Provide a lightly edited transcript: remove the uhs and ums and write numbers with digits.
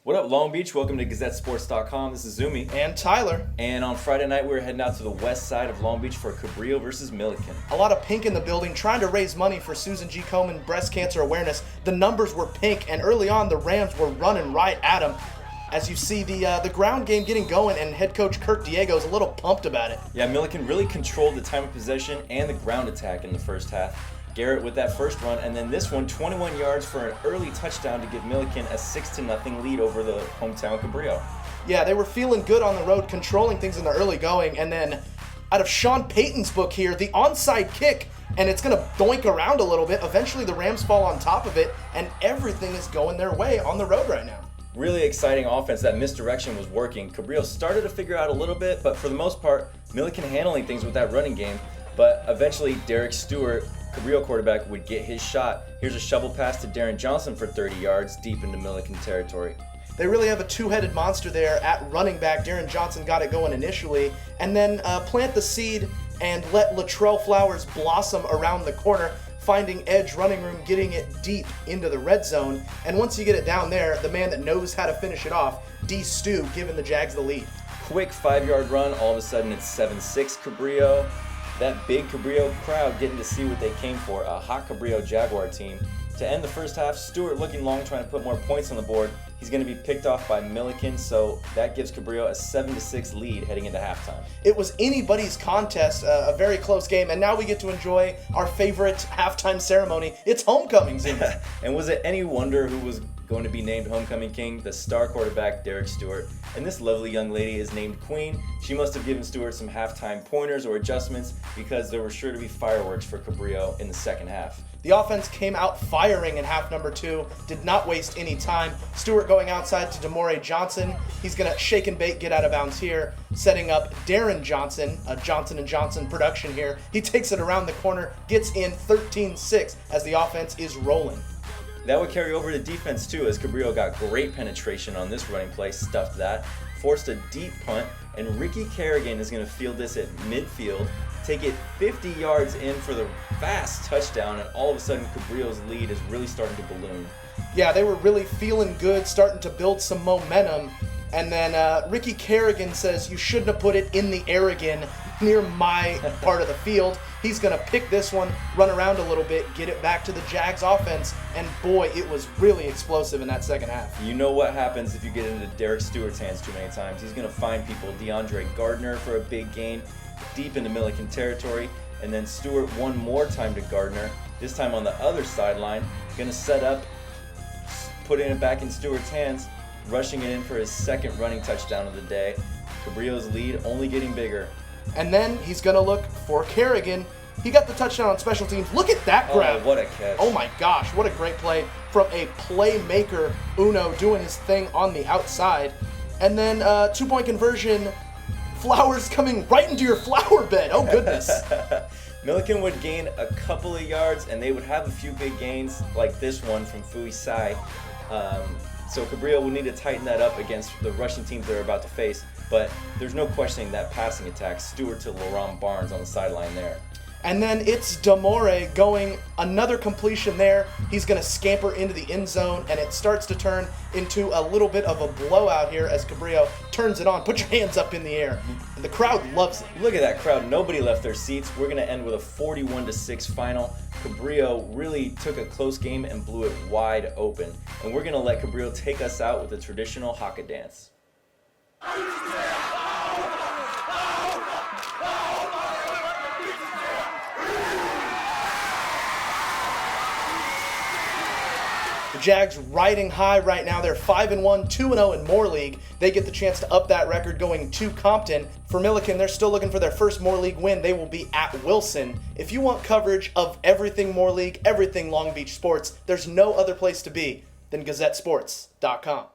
What up, Long Beach? Welcome to GazetteSports.com. This is Zumi. And Tyler. And on Friday night, we were heading out to the west side of Long Beach for Cabrillo versus Millikan. A lot of pink in the building, trying to raise money for Susan G. Komen breast cancer awareness. The numbers were pink, and early on, the Rams were running right at them. As you see the ground game getting going, and head coach Kirk Diego's a little pumped about it. Yeah, Millikan really controlled the time of possession and the ground attack in the first half. Garrett with that first run, and then this one, 21 yards for an early touchdown to give Millikan a 6-0 lead over the hometown Cabrillo. Yeah, they were feeling good on the road, controlling things in the early going, and then out of Sean Payton's book here, the onside kick, and it's going to doink around a little bit. Eventually the Rams fall on top of it, and everything is going their way on the road right now. Really exciting offense. That misdirection was working. Cabrillo started to figure out a little bit, but for the most part, Millikan handling things with that running game. But eventually, Derek Stewart, Cabrillo quarterback, would get his shot. Here's a shovel pass to Darren Johnson for 30 yards deep into Millikan territory. They really have a two-headed monster there at running back. Darren Johnson got it going initially, and then plant the seed and let Latrell Flowers blossom around the corner, finding edge running room, getting it deep into the red zone. And once you get it down there, the man that knows how to finish it off, D. Stu, giving the Jags the lead. Quick 5-yard run. All of a sudden, it's 7-6 Cabrillo. That big Cabrillo crowd getting to see what they came for, a hot Cabrillo Jaguar team. To end the first half, Stewart looking long, trying to put more points on the board. He's going to be picked off by Millikan, so that gives Cabrillo a 7-6 lead heading into halftime. It was anybody's contest, a very close game, and now we get to enjoy our favorite halftime ceremony. It's homecoming, Zim. And was it any wonder who was going to be named Homecoming King? The star quarterback, Derek Stewart. And this lovely young lady is named Queen. She must have given Stewart some halftime pointers or adjustments because there were sure to be fireworks for Cabrillo in the second half. The offense came out firing in half number 2, did not waste any time. Stewart going outside to Demore Johnson. He's going to shake and bake, get out of bounds here, setting up Darren Johnson, a Johnson & Johnson production here. He takes it around the corner, gets in 13-6 as the offense is rolling. That would carry over to defense too, as Cabrillo got great penetration on this running play, stuffed that, forced a deep punt, and Ricky Kerrigan is going to field this at midfield, take it 50 yards in for the fast touchdown, and all of a sudden Cabrillo's lead is really starting to balloon. Yeah, they were really feeling good, starting to build some momentum, and then Ricky Kerrigan says, "You shouldn't have put it in the air again near my part of the field." He's going to pick this one, run around a little bit, get it back to the Jags offense, and boy, it was really explosive in that second half. You know what happens if you get into Derek Stewart's hands too many times. He's going to find people. DeAndre Gardner for a big gain, deep into Millikan territory, and then Stewart one more time to Gardner, this time on the other sideline, going to set up, putting it back in Stewart's hands, rushing it in for his second running touchdown of the day. Cabrillo's lead only getting bigger. And then he's going to look for Kerrigan. He got the touchdown on special teams. Look at that grab. Oh, what a catch. Oh my gosh, what a great play from a playmaker, Uno, doing his thing on the outside. And then two-point conversion, Flowers coming right into your flower bed. Oh, goodness. Millikan would gain a couple of yards, and they would have a few big gains, like this one from Fui Sai. So Cabrillo will need to tighten that up against the rushing teams they're about to face. But there's no questioning that passing attack. Stewart to Laurent Barnes on the sideline there. And then it's Demore going another completion there. He's going to scamper into the end zone, and it starts to turn into a little bit of a blowout here as Cabrillo turns it on. Put your hands up in the air. And the crowd loves it. Look at that crowd. Nobody left their seats. We're going to end with a 41-6 final. Cabrillo really took a close game and blew it wide open. And we're going to let Cabrillo take us out with the traditional haka dance. The Jags riding high right now. They're 5-1, 2-0 in Moore League. They get the chance to up that record going to Compton. For Millikan, they're still looking for their first Moore League win. They will be at Wilson. If you want coverage of everything Moore League, everything Long Beach sports, there's no other place to be than GazetteSports.com.